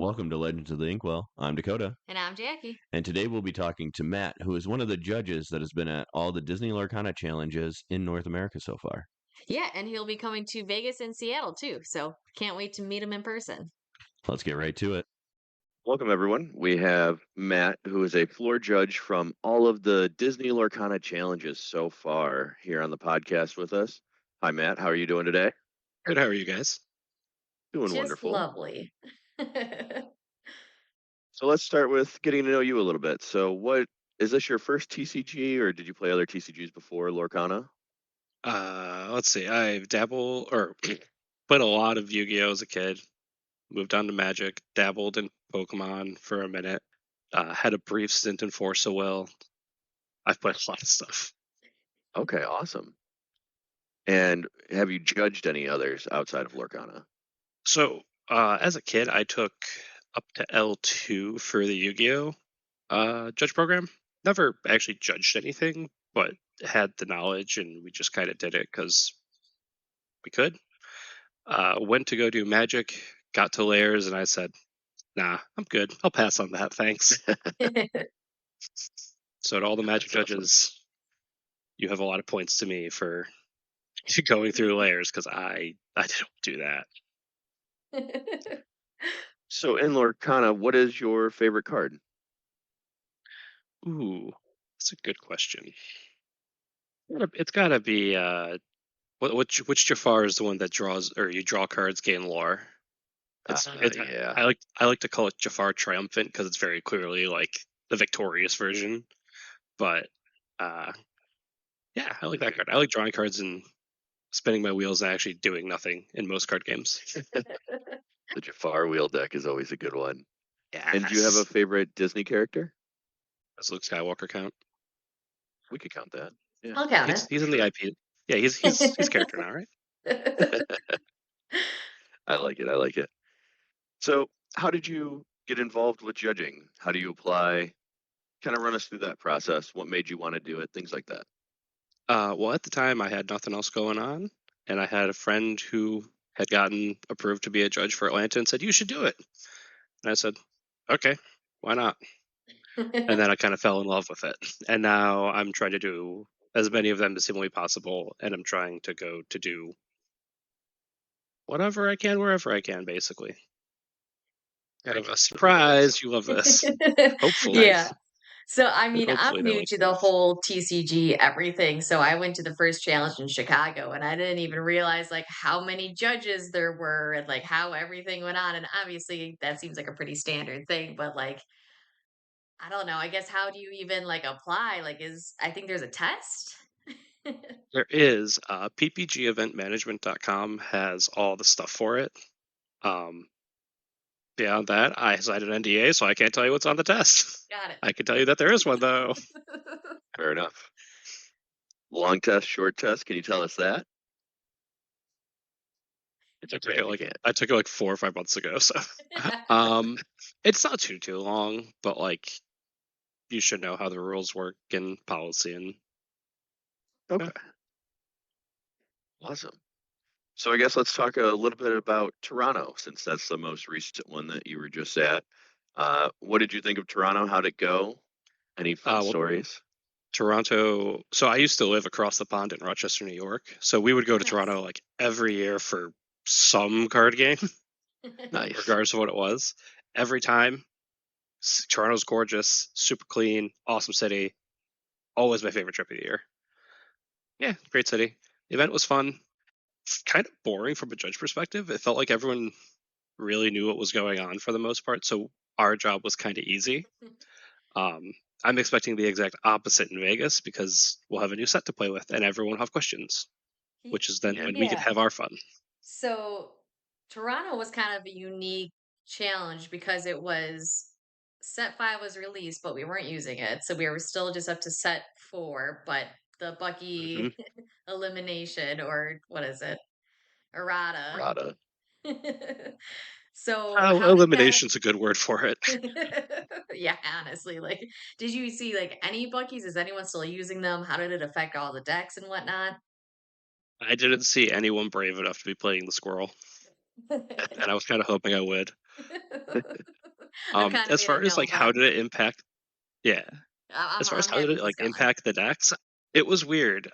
Welcome to Legends of the Inkwell. I'm Dakota, And I'm Jackie. and today we'll be talking to Matt, who is one of the judges that has been at all the Disney Lorcana challenges in North America so far. Yeah, and he'll be coming to Vegas and Seattle too. So can't wait to meet him in person. Let's get right to it. Welcome, everyone. We have Matt, who is a floor judge from all of the Disney Lorcana challenges so far here on the podcast with us. Hi, Matt. How are you doing today? Good. How are you guys? Doing Just wonderful. lovely. So let's start with getting to know you a little bit. So, what is this your first TCG, or did you play other TCGs before Lorcana? Let's see. I've dabbled or played a lot of Yu-Gi-Oh as a kid. Moved on to Magic. Dabbled in Pokemon for a minute. Had a brief stint in Force of Will. I've played a lot of stuff. Okay, awesome. And have you judged any others outside of Lorcana? So, as a kid, I took up to L2 for the Yu-Gi-Oh judge program. Never actually judged anything, but had the knowledge, and we just kind of did it because we could. Went to go do Magic, got to layers, and I said, nah, I'm good. I'll pass on that, thanks. So to all the Magic That's awesome. judges, you have a lot of points to me for going through layers because I didn't do that. So, in Lorcana, what is your favorite card? Ooh, that's a good question. It's gotta be which Jafar is the one that draws, or you draw cards, gain lore. Yeah. I like to call it Jafar Triumphant because it's very clearly like the victorious version. But yeah, I like that card. I like drawing cards and spinning my wheels and actually doing nothing in most card games. The Jafar wheel deck is always a good one. Yeah. And do you have a favorite Disney character? Does Luke Skywalker count? We could count that. Yeah. I'll count He's in the IP. Yeah, he's character now, right? it. I like it. I like it. So, how did you get involved with judging? How do you apply? Kind of run us through that process. What made you want to do it? Things like that. Well, at the time, I had nothing else going on, and I had a friend who had gotten approved to be a judge for Atlanta and said, "You should do it." And I said, "Okay, why not?" And then I kind of fell in love with it. And now I'm trying to do as many of them as humanly possible, and I'm trying to go to do whatever I can, wherever I can, basically. Kind of a surprise. You love this. Hopefully. Yeah. So, I mean, I'm Hopefully they new like to the this. whole TCG everything. So I went to the first challenge in Chicago and I didn't even realize like how many judges there were and like how everything went on. And obviously that seems like a pretty standard thing, but like, I don't know. I guess how do you even like apply? Like, I think there's a test. There is ppgeventmanagement.com has all the stuff for it. Beyond that, I signed an NDA, so I can't tell you what's on the test. Got it. I can tell you that there is one, though. Fair enough. Long test, short test. Can you tell us that? I took it like 4 or 5 months ago, so it's not too long, but like you should know how the rules work and policy and Okay. Awesome. So I guess let's talk a little bit about Toronto, since that's the most recent one that you were just at. What did you think of Toronto? How'd it go? Any fun well, stories? Toronto. So I used to live across the pond in Rochester, New York. So we would go to Nice. Toronto like every year for some card game, Nice. regardless of what it was. Every time, Toronto's gorgeous, super clean, awesome city. Always my favorite trip of the year. Yeah, great city. The event was fun. Kind of boring from a judge perspective. It felt like everyone really knew what was going on for the most part, so our job was kind of easy. I'm expecting the exact opposite in Vegas because we'll have a new set to play with and everyone will have questions, which is then when we can Yeah. have our fun. So Toronto was kind of a unique challenge because it was set 5 was released, but we weren't using it. So we were still just up to set 4, but the Hmm. Bucky elimination, or what is it? Errata. Rada. So how did that Elimination's a good word for it. yeah, honestly, like did you see like any Buckies? Is anyone still using them? How did it affect all the decks and whatnot? I didn't see anyone brave enough to be playing the squirrel, and I was kind of hoping I would. I'm kind of As in a far as no like how mode. did it impact? Yeah, as far as I'm how did happy it he's like gone. impact the decks, it was weird.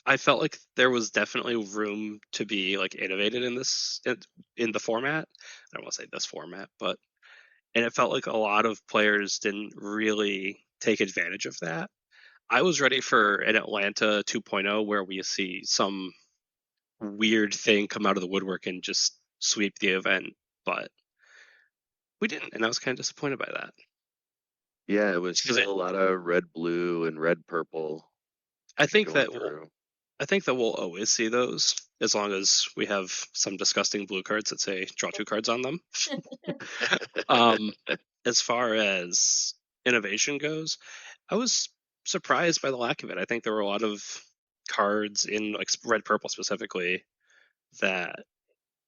I felt like there was definitely room to be like innovated in the format. I don't want to say this format, but and it felt like a lot of players didn't really take advantage of that. I was ready for an Atlanta 2.0 where we see some weird thing come out of the woodwork and just sweep the event, but we didn't, and I was kind of disappointed by that. Yeah, it was Because still a lot of red I and red purple I think going that through. I think that we'll always see those as long as we have some disgusting blue cards that say draw 2 cards on them. um, as far as innovation goes, I was surprised by the lack of it. I think there were a lot of cards in like red purple specifically that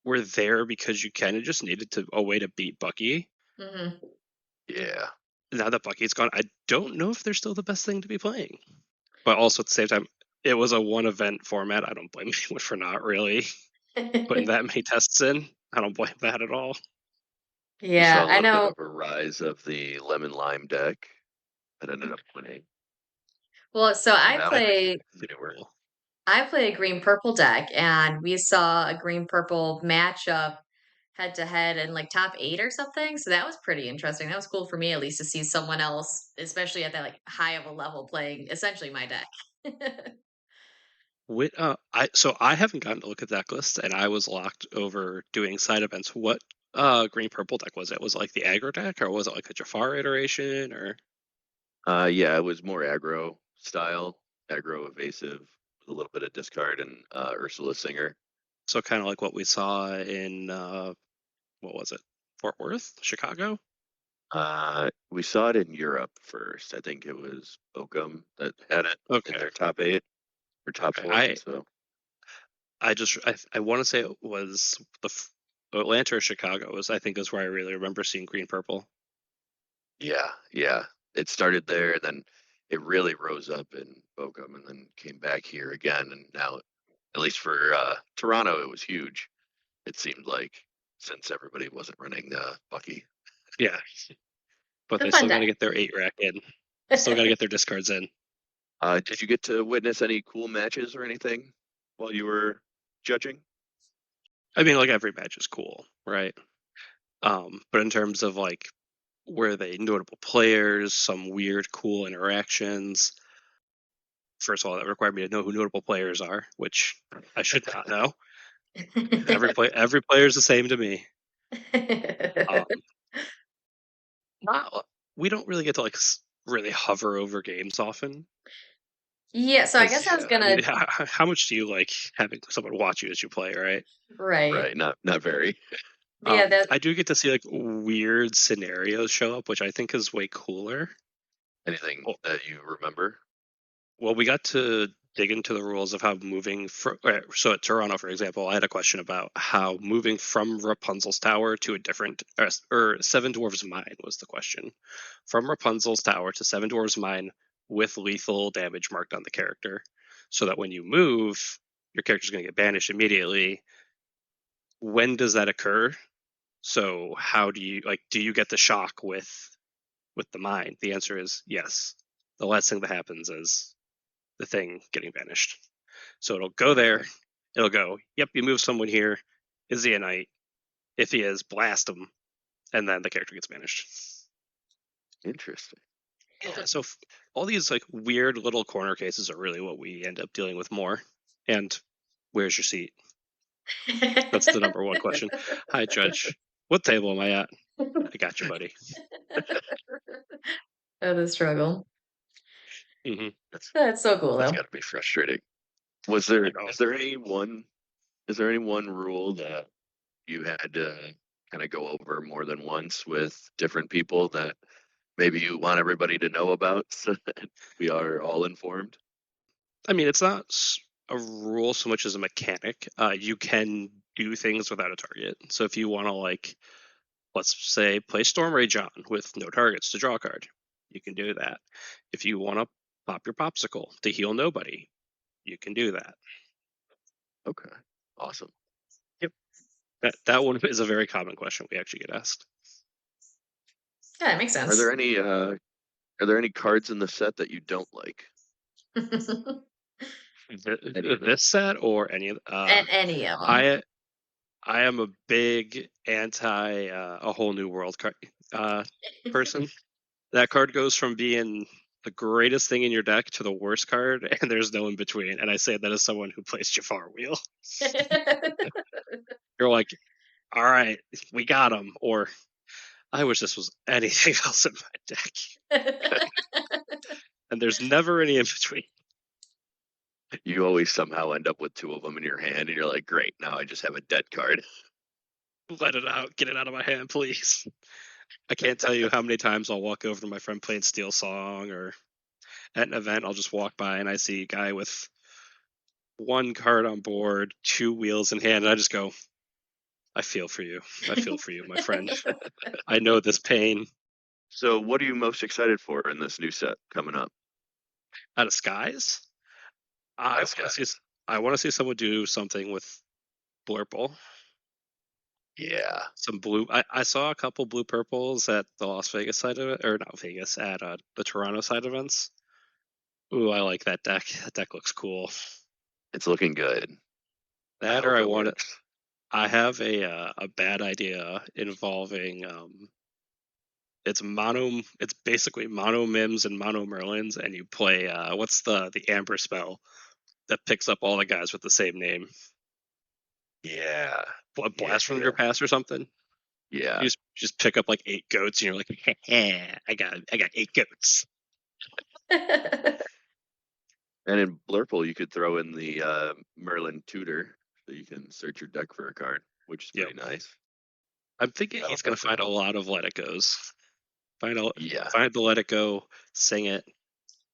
were there because you kind of just needed a way to beat Bucky. Hmm. Yeah. Now that Bucky's gone, I don't know if they're still the best thing to be playing. But also at the same time, it was a one event format. I don't blame anyone for not really putting that many tests in. I don't blame that at all. We Yeah, saw a I little bit know. of a rise of the lemon lime deck that ended up winning. Well, so And that was newer. Cool. I play a green purple deck, and we saw a green purple matchup head to head in like top 8 or something. So that was pretty interesting. That was cool for me at least to see someone else, especially at that like high of a level, playing essentially my deck. I haven't gotten to look at that list, and I was locked over doing side events. What green purple deck was it? Was it like the aggro deck, or was it like a Jafar iteration, or Yeah, it was more aggro style, aggro evasive, with a little bit of discard and Ursula Singer. so kind of like what we saw in what was it, Fort Worth, Chicago? We saw it in Europe first. I think it was Oakham that had it in Okay, their top 8 or top okay. 4. So I want to say it was Atlanta or Chicago was I think is where I really remember seeing green purple. yeah, it started there, and then it really rose up in Oakham, and then came back here again. And now, at least for Toronto, it was huge. It seemed like, since everybody wasn't running Bucky. Yeah, but It's a they fun still got to deck. get their 8 rack in. Still got to get their discards in. Did you get to witness any cool matches or anything while you were judging? I mean, like every match is cool, right? But in terms of like were they notable players, some weird, cool interactions. First of all, that required me to know who notable players are, which I should not know. Every player is the same to me. Um, not we don't really get to like really hover over games often. Yeah, so I guess I Because was Yeah, I mean, gonna how much do you like having someone watch you as you play, right? right. right. Not very. Yeah, that I do get to see like weird scenarios show up, which I think is way cooler. Anything Well, that you remember? well, we got to dig into the rules of how moving from. So at Toronto, for example, I had a question about how moving from Rapunzel's tower to a different, or Seven Dwarves Mine was the question. From Rapunzel's tower to Seven Dwarves Mine with lethal damage marked on the character, so that when you move, your character's going to get banished immediately. When does that occur? So how do you like? Do you get the shock with the mine? The answer is yes. The last thing that happens is the thing getting banished. So it'll go there. Okay, It'll go, yep, you move someone here. Is he a knight? If he is, blast him. And then the character gets banished. interesting. Yeah, so all these like weird little corner cases are really what we end up dealing with more. And where's your seat? That's the number one question. Hi, Judge. What table am I at? I got you, buddy. oh, the struggle. Hmm. That's That's so cool that's though. got to be frustrating. I know. Is there any one rule that you had to kind of go over more than once with different people that maybe you want everybody to know about so that we are all informed? I mean, it's not a rule so much as a mechanic. You can do things without a target. So if you want to like let's say play Storm Rage on with no targets to draw a card. You can do that. If you want to pop your popsicle to heal nobody, you can do that. Okay, awesome. Yep. That one is a very common question we actually get asked. Yeah, that makes sense. Are there any cards in the set that you don't like? This set or any of Any of them. I am a big anti a whole new world card person. That card goes from being the greatest thing in your deck to the worst card, and there's no in between. And I say that as someone who plays Jafar Wheel. You're like, all right, we got him, or I wish this was anything else in my deck. And there's never any in between. You always somehow end up with two of them in your hand, and you're like, great, now I just have a dead card. Let it out. Get it out of my hand, please. I can't tell you how many times I'll walk over to my friend playing Steel Song, or at an event, I'll just walk by and I see a guy with one card on board, two wheels in hand, and I just go, I feel for you. I feel for you, my friend. I know this pain. So, what are you most excited for in this new set coming up? Out of Skies? I want to see someone do something with Blurple. Yeah. Some blue. I saw a couple blue purples at the Las Vegas side of it, or not Vegas, at the Toronto side events. Ooh, I like that deck. That deck looks cool. It's looking good. That, or I want it. I have a bad idea involving it's basically mono Mims and mono Merlins, and you play what's the Amber spell that picks up all the guys with the same name. Yeah. Blast from your past or something. Yeah. You just pick up like 8 goats, and you're like, I got 8 goats. And in Blurple, you could throw in the Merlin Tutor, so you can search your deck for a card, which is pretty nice. I'm thinking he's going to find a lot of Let It Goes. Find the Let It Go, sing it.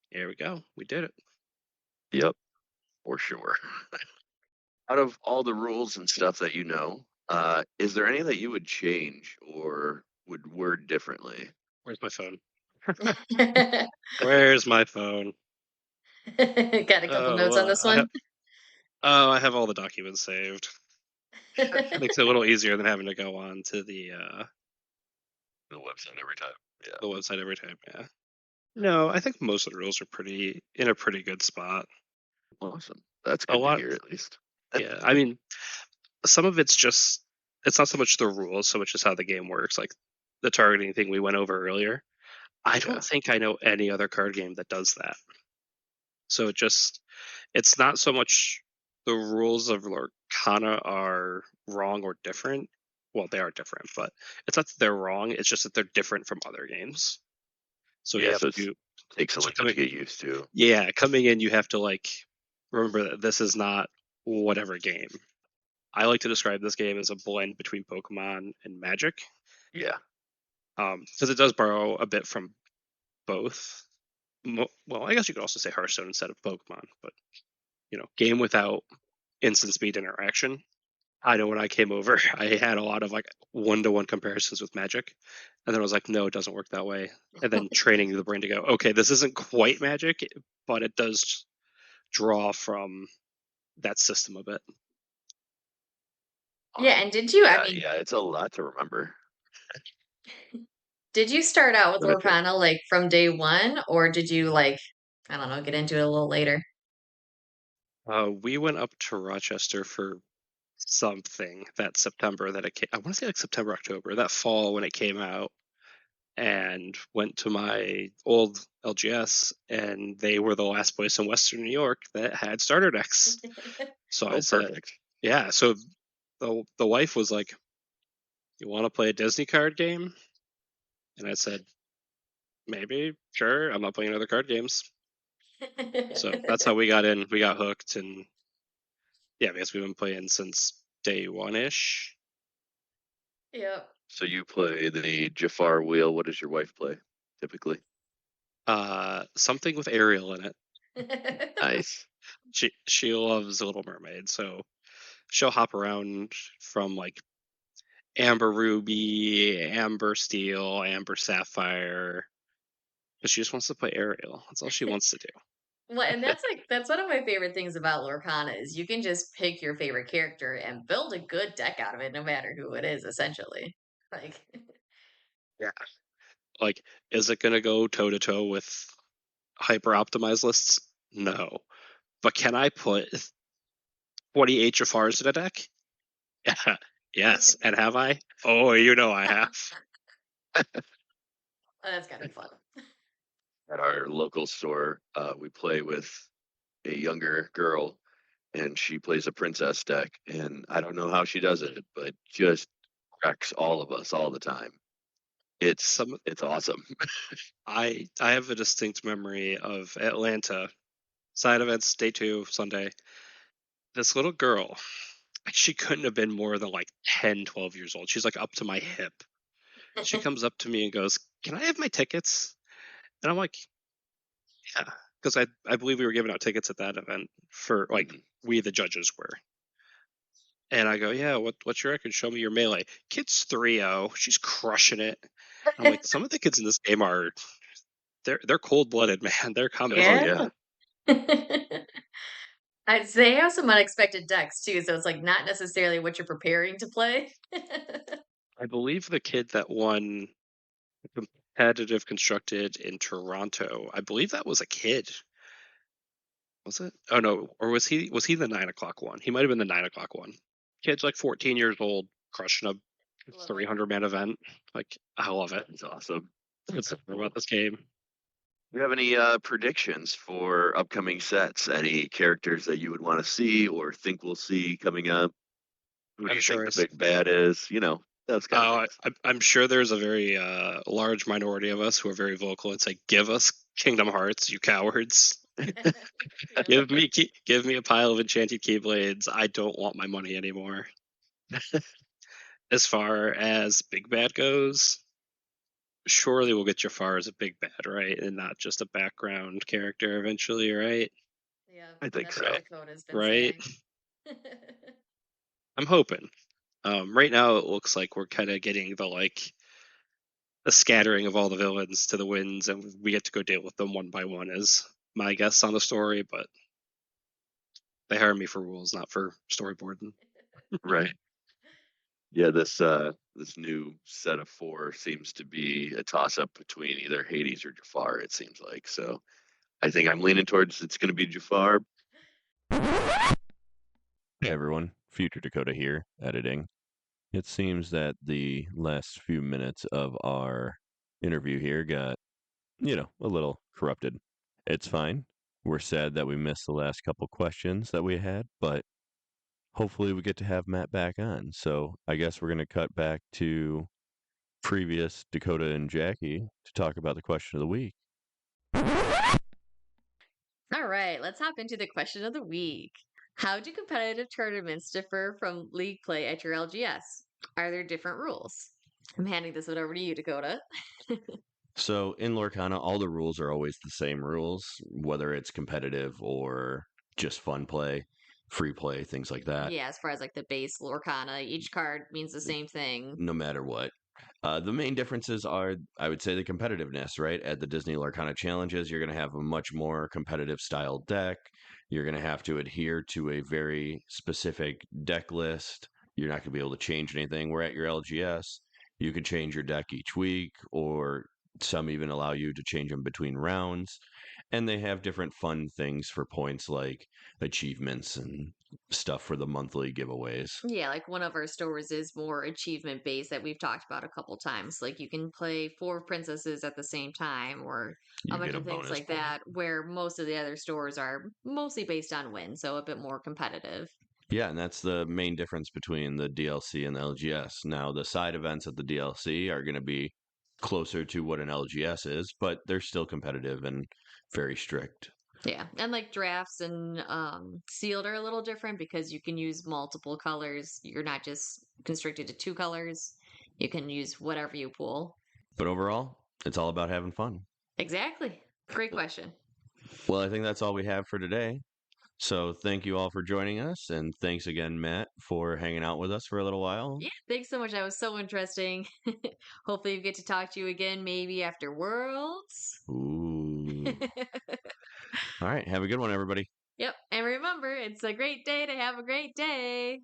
Here we go. We did it. Yep, for sure. Out of all the rules and stuff that you know, is there any that you would change or would word differently? Where's my phone? Where's my phone? Got a couple notes on this one? I have all the documents saved. Makes it a little easier than having to go on to the website every time. Yeah. The website every time, yeah. No, I think most of the rules are in a pretty good spot. Awesome. That's good to hear, at least. Yeah, I mean, some of it's not so much the rules, so much as how the game works. Like the targeting thing we went over earlier. I don't think I know any other card game that does that. So it's not so much the rules of Lorcana are wrong or different. Well, they are different, but it's not that they're wrong. It's just that they're different from other games. So you have to takes a little to get used to. Yeah, coming in, you have to remember that this is not whatever game. I like to describe this game as a blend between Pokemon and Magic. Yeah. Because it does borrow a bit from both. Well, I guess you could also say Hearthstone instead of Pokemon, but game without instant speed interaction. I know when I came over, I had a lot of one-to-one comparisons with Magic, and then I was like, no, it doesn't work that way. And then training the brain to go, okay, this isn't quite Magic, but it does draw from that system a bit. Yeah, and did you? Yeah, it's a lot to remember. Did you start out with Lorcana from day one, or did you I don't know, get into it a little later? We went up to Rochester for something that September that it came. I want to say September, October, that fall when it came out, and went to my old LGS, and they were the last place in Western New York that had starter decks. So I said, perfect. Yeah. So the wife was like, "You want to play a Disney card game?" And I said, "Maybe, sure. I'm not playing other card games." So that's how we got in. We got hooked, and yeah, I guess we've been playing since day one-ish. Yep. So you play the Jafar wheel. What does your wife play typically? Something with Ariel in it. Nice. She loves Little Mermaid, so she'll hop around from Amber Ruby, Amber Steel, Amber Sapphire, but she just wants to play Ariel. That's all she wants to do. Well, and that's one of my favorite things about Lorcana is you can just pick your favorite character and build a good deck out of it, no matter who it is, essentially. Like, Yeah. Like, is it going to go toe to toe with hyper optimized lists? No. But can I put 28 Jafars in a deck? Yeah. Yes. And have I? Oh, you know I have. that's gotta be fun. At our local store, we play with a younger girl, and she plays a princess deck, and I don't know how she does it, but just wrecks all of us all the time. It's Some it's awesome. I have a distinct memory of Atlanta side events, day 2, Sunday. This little girl, she couldn't have been more than like 10, 12 years old. She's like up to my hip. She comes up to me and goes, "Can I have my tickets?" And I'm like, "Yeah," because I believe we were giving out tickets at that event for like we the judges were. And I go, "Yeah, what's your record? Show me your melee." Kid's 3-0. She's crushing it. I'm like, some of the kids in this game are they're cold blooded, man. They're coming Oh for Yeah. you. yeah. I'd say they have some unexpected decks too, so it's like not necessarily what you're preparing to play. I believe the kid that won competitive constructed in Toronto, I believe that was a kid. Was it? Oh no, or was he the 9 o'clock one? He might have been the 9 o'clock one. Kid's like 14 years old, crushing a Love it. 300-man event. Like, I love it. It's awesome. What's about this game? Do you have any predictions for upcoming sets? Any characters that you would want to see or think we'll see coming up? Who do I'm you think sure. the big bad is? Those kind of Oh, things. I'm sure there's a very large minority of us who are very vocal and say, "Give us Kingdom Hearts, you cowards! Yep. Give me a pile of enchanted keyblades. I don't want my money anymore." As far as Big Bad goes, surely we'll get Jafar as a Big Bad, right, and not just a background character eventually, right? Yeah, I think that's what so. Dakota's been Right. saying. I'm hoping. Right now, it looks like we're kind of getting the scattering of all the villains to the winds, and we get to go deal with them one by one. Is my guess on the story, but they hire me for rules, not for storyboarding. Right. Yeah, this new set of 4 seems to be a toss up between either Hades or Jafar, it seems like. So I think I'm leaning towards it's gonna be Jafar. Hey everyone, Future Dakota here, editing. It seems that the last few minutes of our interview here got, a little corrupted. It's fine. We're sad that we missed the last couple questions that we had, but hopefully we get to have Matt back on. So I guess we're going to cut back to previous Dakota and Jackie to talk about the question of the week. All right, let's hop into the question of the week. How do competitive tournaments differ from league play at your LGS? Are there different rules? I'm handing this one over to you, Dakota. So in Lorcana, all the rules are always the same rules, whether it's competitive or just fun play, free play, things like that, Yeah, as far as like the base Lorcana, each card means the same thing. no matter what. The main differences are, I would say, the competitiveness, right? At the Disney Lorcana Challenges, you're going to have a much more competitive style deck. You're going to have to adhere to a very specific deck list. You're not going to be able to change anything. Where at your LGS, you could change your deck each week, or some even allow you to change them between rounds. And they have different fun things for points like achievements and stuff for the monthly giveaways. Yeah, like one of our stores is more achievement based that we've talked about a couple times. Like you can play 4 princesses at the same time, or a You bunch get a of things bonus like point. that, where most of the other stores are mostly based on win, so a bit more competitive. Yeah, and that's the main difference between the DLC and the LGS. Now, the side events at the DLC are going to be closer to what an LGS is, but they're still competitive and very strict. Yeah, and like drafts and sealed are a little different because you can use multiple colors. You're not just constricted to 2 colors. You can use whatever you pull. But overall, it's all about having fun. Exactly. Great question. Well, I think that's all we have for today. So thank you all for joining us, and thanks again, Matt, for hanging out with us for a little while. Yeah, thanks so much. That was so interesting. Hopefully, we get to talk to you again maybe after Worlds. Ooh. All right. Have a good one, everybody. Yep. And remember, it's a great day to have a great day.